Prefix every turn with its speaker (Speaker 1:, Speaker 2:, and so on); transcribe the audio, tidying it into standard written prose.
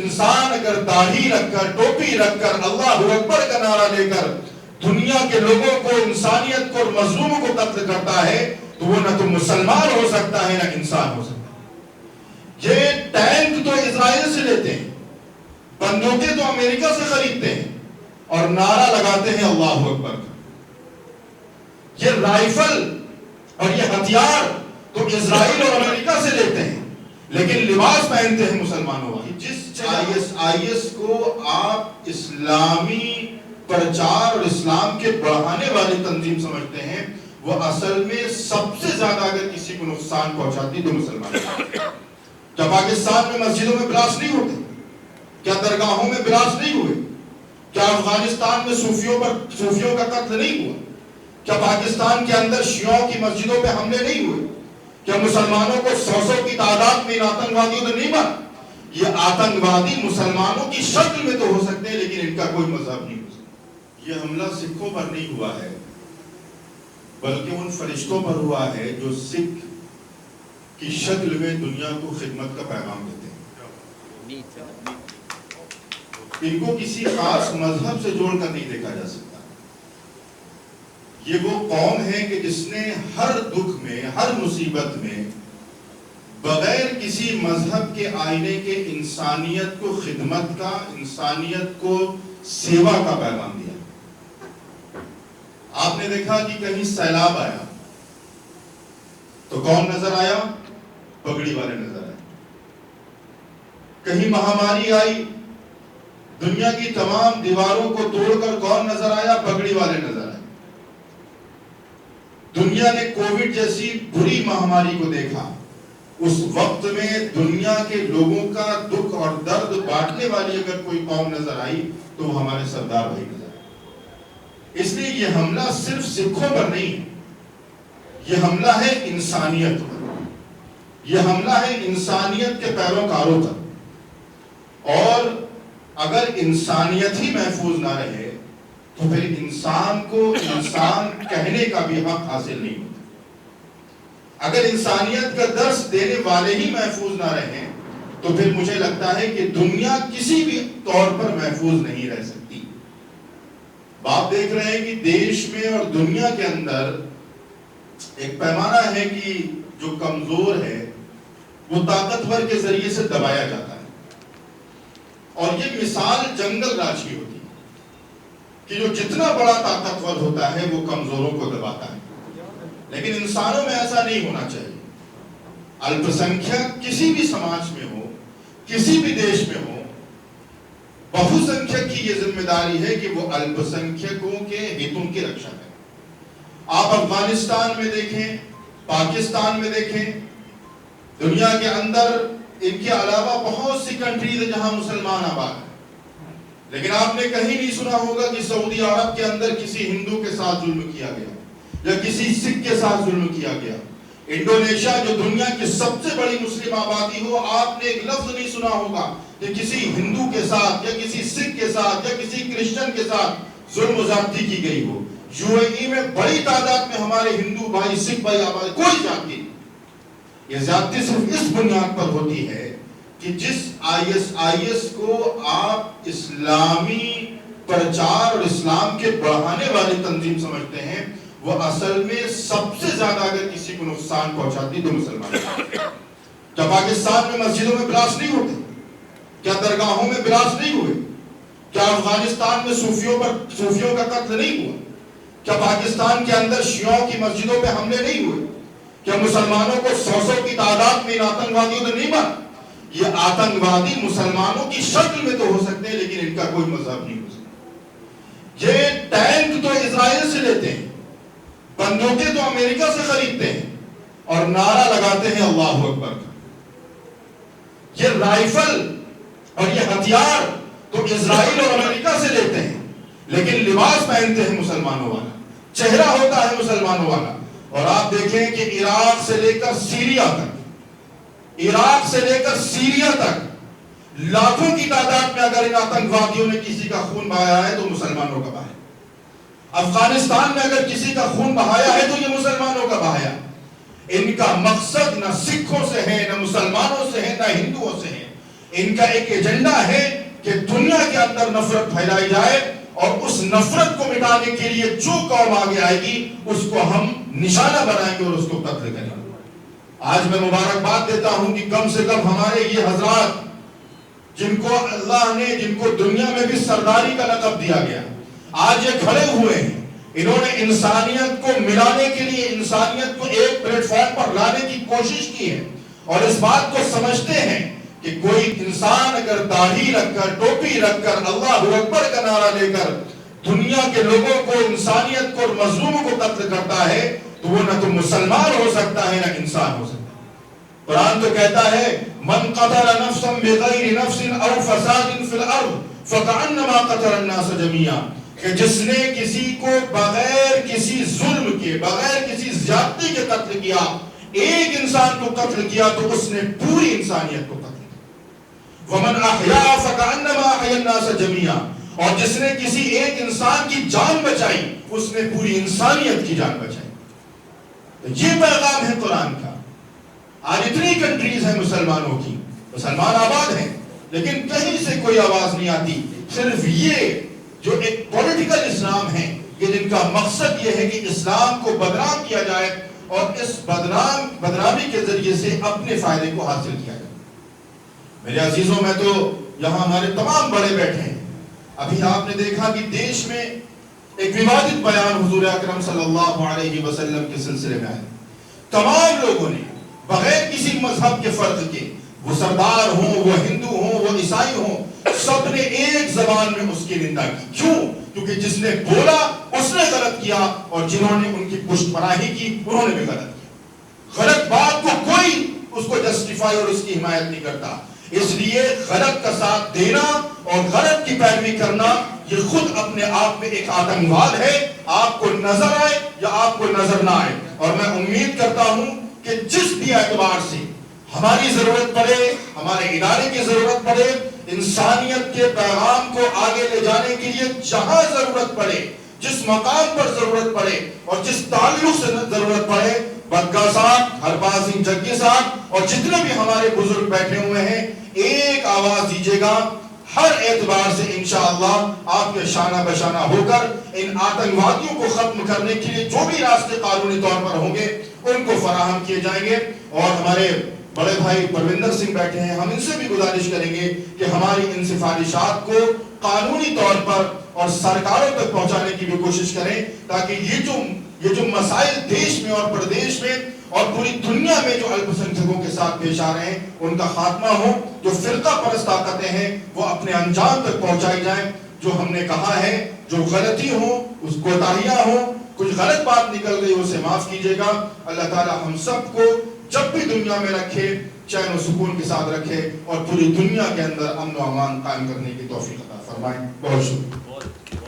Speaker 1: انسان اگر داڑھی رکھ کر ٹوپی رکھ کر اللہ اکبر کا نعرہ لے کر دنیا کے لوگوں کو انسانیت کو اور مظلوموں کو قتل کرتا ہے تو وہ نہ تو مسلمان ہو سکتا ہے نہ انسان ہو سکتا ہے۔ یہ ٹینک تو اسرائیل سے لیتے ہیں، بندوقیں تو امریکہ سے خریدتے ہیں اور نعرہ لگاتے ہیں اللہ اکبر کا۔ یہ رائفل اور یہ ہتھیار تو اسرائیل اور امریکہ سے لیتے ہیں لیکن لباس پہنتے ہیں مسلمانوں والے۔ جس آئی ایس کو آپ اسلامی پرچار اور اسلام کے بڑھانے والی تنظیم سمجھتے ہیں، وہ اصل میں سب سے زیادہ اگر کسی کو نقصان پہنچاتی تو مسلمان۔ کیا پاکستان میں مسجدوں میں بلاسٹ نہیں ہوتے؟ کیا درگاہوں میں بلاسٹ نہیں ہوئے؟ کیا افغانستان میں صوفیوں کا قتل نہیں ہوا؟ کیا پاکستان کے اندر شیعوں کی مسجدوں پہ حملے نہیں ہوئے؟ کیا مسلمانوں کو سو کی تعداد میں ان آتنکوادیوں نے نہیں مارا؟ یہ آتنکوادی مسلمانوں کی شکل میں تو ہو سکتے ہیں لیکن ان کا کوئی مذہب نہیں ہو سکتا۔ یہ حملہ سکھوں پر نہیں ہوا ہے بلکہ ان فرشتوں پر ہوا ہے جو سکھ کی شکل میں دنیا کو خدمت کا پیغام دیتے ہیں۔ ان کو کسی خاص مذہب سے جوڑ کر نہیں دیکھا جا سکتا۔ یہ وہ قوم ہے کہ جس نے ہر دکھ میں ہر مصیبت میں بغیر کسی مذہب کے آئینے کے انسانیت کو خدمت کا، انسانیت کو سیوا کا پیغام دیا۔ آپ نے دیکھا کہ کہیں سیلاب آیا تو کون نظر آیا؟ پگڑی والے نظر آئے۔ کہیں مہاماری آئی، دنیا کی تمام دیواروں کو توڑ کر کون نظر آیا؟ پگڑی والے نظر آئے۔ دنیا نے کووڈ جیسی بری مہاماری کو دیکھا، اس وقت میں دنیا کے لوگوں کا دکھ اور درد بانٹنے والی اگر کوئی قوم نظر آئی تو وہ ہمارے سردار بھائی نظر آئے۔ اس لیے یہ حملہ صرف سکھوں پر نہیں ہے، یہ حملہ ہے انسانیت پر، یہ حملہ ہے انسانیت کے پیروکاروں پر۔ اور اگر انسانیت ہی محفوظ نہ رہے تو پھر انسان کو انسان کہنے کا بھی حق حاصل نہیں ہوتا۔ اگر انسانیت کا درس دینے والے ہی محفوظ نہ رہیں تو پھر مجھے لگتا ہے کہ دنیا کسی بھی طور پر محفوظ نہیں رہ سکتی۔ آپ دیکھ رہے ہیں کہ دیش میں اور دنیا کے اندر ایک پیمانہ ہے کہ جو کمزور ہے وہ طاقتور کے ذریعے سے دبایا جاتا ہے، اور یہ مثال جنگل راج کی ہوتی ہے کہ جو جتنا بڑا طاقتور ہوتا ہے وہ کمزوروں کو دباتا ہے، لیکن انسانوں میں ایسا نہیں ہونا چاہیے۔ الپ سنکھیک کسی بھی سماج میں ہو، کسی بھی دیش میں ہو، بہو سنکھیک کی یہ ذمہ داری ہے کہ وہ الپ سنکھیکوں کے ہتوں کی رکشا کریں۔ آپ افغانستان میں دیکھیں، پاکستان میں دیکھیں، دنیا کے اندر ان کے علاوہ بہت سی کنٹریز ہیں جہاں مسلمان آباد ہیں، لیکن آپ نے کہیں نہیں سنا ہوگا کہ سعودی عرب کے اندر کسی ہندو کے ساتھ ظلم کیا گیا یا کسی سکھ کے ساتھ ظلم کیا گیا۔ انڈونیشیا جو دنیا کی سب سے بڑی مسلم آبادی ہو، آپ نے ایک لفظ نہیں سنا ہوگا کہ کسی ہندو کے ساتھ یا کسی سکھ کے ساتھ یا کسی کرسچن کے ساتھ ظلم و زیادتی کی گئی ہو۔ یو اے ای میں بڑی تعداد میں ہمارے ہندو بھائی، سکھ بھائی آباد، کوئی زیادتی نہیں۔ یہ زیادتی صرف اس بنیاد پر ہوتی ہے کہ جس آئی ایس کو آپ اسلامی پرچار اور اسلام کے بڑھانے والی تنظیم سمجھتے ہیں، وہ اصل میں سب سے زیادہ اگر کسی کو نقصان پہنچاتی تو مسلمان۔ کیا پاکستان میں مسجدوں میں بلاسٹ نہیں ہوتے؟ کیا درگاہوں میں بلاسٹ نہیں ہوئے؟ کیا افغانستان میں صوفیوں کا قتل نہیں ہوا؟ کیا پاکستان کے اندر شیعوں کی مسجدوں پہ حملے نہیں ہوئے؟ کیا مسلمانوں کو سو کی تعداد میں ان آتنکوادیوں نے نہیں مارا؟ یہ آتنکوادی مسلمانوں کی شکل میں تو ہو سکتے ہیں لیکن ان کا کوئی مذہب نہیں ہو سکتا۔ یہ ٹینک تو اسرائیل سے لیتے ہیں، بندوقیں تو امریکہ سے خریدتے ہیں اور نعرہ لگاتے ہیں اللہ اکبر کا۔ یہ رائفل اور یہ ہتھیار تو اسرائیل اور امریکہ سے لیتے ہیں لیکن لباس پہنتے ہیں مسلمانوں والا، چہرہ ہوتا ہے مسلمانوں والا۔ اور آپ دیکھیں کہ عراق سے لے کر سیریا تک لاکھوں کی تعداد میں اگر ان آتنکوادیوں نے کسی کا خون بہایا ہے تو مسلمانوں کا بہایا۔ افغانستان میں اگر کسی کا خون بہایا ہے تو یہ مسلمانوں کا بہایا۔ ان کا مقصد نہ سکھوں سے ہے، نہ مسلمانوں سے ہے، نہ ہندوؤں سے ہے۔ ان کا ایک ایجنڈا ہے کہ دنیا کے اندر نفرت پھیلائی جائے اور اس نفرت کو مٹانے کے لیے جو قوم آگے آئے گی اس کو ہم نشانہ بنائیں گے اور اس کو قتل کریں گے۔ آج میں مبارکباد دیتا ہوں کہ کم سے کم ہمارے یہ حضرات جن کو اللہ نے جن کو دنیا میں بھی سرداری کا لقب دیا گیا، آج یہ کھڑے ہوئے ہیں، انہوں نے انسانیت کو ملانے کے لیے انسانیت کو ایک پلیٹ فارم پر لانے کی کوشش کی ہے اور اس بات کو سمجھتے ہیں کہ کوئی انسان اگر داڑھی رکھ کر ٹوپی رکھ کر اللہ اکبر کا نعرہ لے کر دنیا کے لوگوں کو انسانیت کو اور مظلوموں کو قتل کرتا ہے تو وہ نہ تو مسلمان ہو سکتا ہے نہ انسان ہو سکتا ہے۔ قرآن تو کہتا ہے من قتل نفسا بغیر نفس او فساد فی الارض فکأنما قتل الناس جميعا، کہ جس نے کسی کو بغیر کسی ظلم کے بغیر کسی زیادتی کے قتل کیا، ایک انسان کو قتل کیا تو اس نے پوری انسانیت کو قتل کیا۔ ومن احیا فکأنما احیا الناس جميعا، اور جس نے کسی ایک انسان کی جان بچائی اس نے پوری انسانیت کی جان بچائی۔ تو یہ پیغام ہے قرآن کا۔ آج اتنی کنٹریز ہیں مسلمانوں کی، مسلمان آباد ہیں، لیکن کہیں سے کوئی آواز نہیں آتی۔ صرف یہ جو ایک پولیٹیکل اسلام ہے، یہ جن کا مقصد یہ ہے کہ اسلام کو بدنام کیا جائے اور اس بدنامی کے ذریعے سے اپنے فائدے کو حاصل کیا جائے۔ میرے عزیزوں، میں تو یہاں ہمارے تمام بڑے بیٹھے ہیں، ابھی آپ نے دیکھا کہ دیش میں ایک ووادت بیان حضور اکرم صلی اللہ علیہ وسلم کے سلسلے میں آئے۔ تمام لوگوں نے بغیر کسی مذہب کے فرق کے، وہ سردار ہوں، وہ ہندو ہوں، وہ عیسائی ہوں، سب نے ایک زبان میں اس کی نندا کی۔ کیوں؟ کیونکہ جس نے بولا اس نے غلط کیا اور جنہوں نے ان کی پشت پناہی کی انہوں نے بھی غلط کیا۔ غلط بات کو کوئی اس کو جسٹیفائی اور اس کی حمایت نہیں کرتا، اس لیے غلط کا ساتھ دینا اور غلط کی پیروی کرنا یہ خود اپنے آپ میں ایک آتنکواد ہے، آپ کو نظر آئے یا آپ کو نظر نہ آئے۔ اور میں امید کرتا ہوں کہ جس بھی اعتبار سے ہماری ضرورت پڑے، ہمارے ادارے کی ضرورت پڑے، انسانیت کے پیغام کو آگے لے جانے کے لیے جہاں ضرورت پڑے، جس مقام پر ضرورت پڑے اور جس تعلق سے ضرورت پڑے، بدگاہ صاحب، ہرپال سنگھ جگی صاحب اور جتنے بھی ہمارے بزرگ بیٹھے ہوئے ہیں، ایک آواز دیجیے گا، ہر اعتبار سے انشاءاللہ آپ کے شانہ بشانہ ہو کر ان آتنکوادیوں کو ختم کرنے کے لیے جو بھی راستے قانونی طور پر ہوں گے ان کو فراہم کیے جائیں گے۔ اور ہمارے بڑے بھائی پروندر سنگھ بیٹھے ہیں، ہم ان سے بھی گزارش کریں گے کہ ہماری ان سفارشات کو قانونی طور پر اور سرکاروں تک پہنچانے کی بھی کوشش کریں تاکہ یہ جو مسائل دیش میں اور پردیش میں اور پوری دنیا میں جو الپ سنکھیکوں کے ساتھ پیش آ رہے ہیں ان کا خاتمہ ہو، جو فرقہ پرست طاقتیں ہیں وہ اپنے انجام تک پہنچائی جائیں۔ جو ہم نے کہا ہے، جو غلطی ہو، اس کوتاہیاں ہوں، کچھ غلط بات نکل گئی اسے معاف کیجیے گا۔ اللہ تعالی ہم سب کو جب بھی دنیا میں رکھے چین و سکون کے ساتھ رکھے اور پوری دنیا کے اندر امن و امان قائم کرنے کی توفیق عطا فرمائے۔ بہت شکریہ۔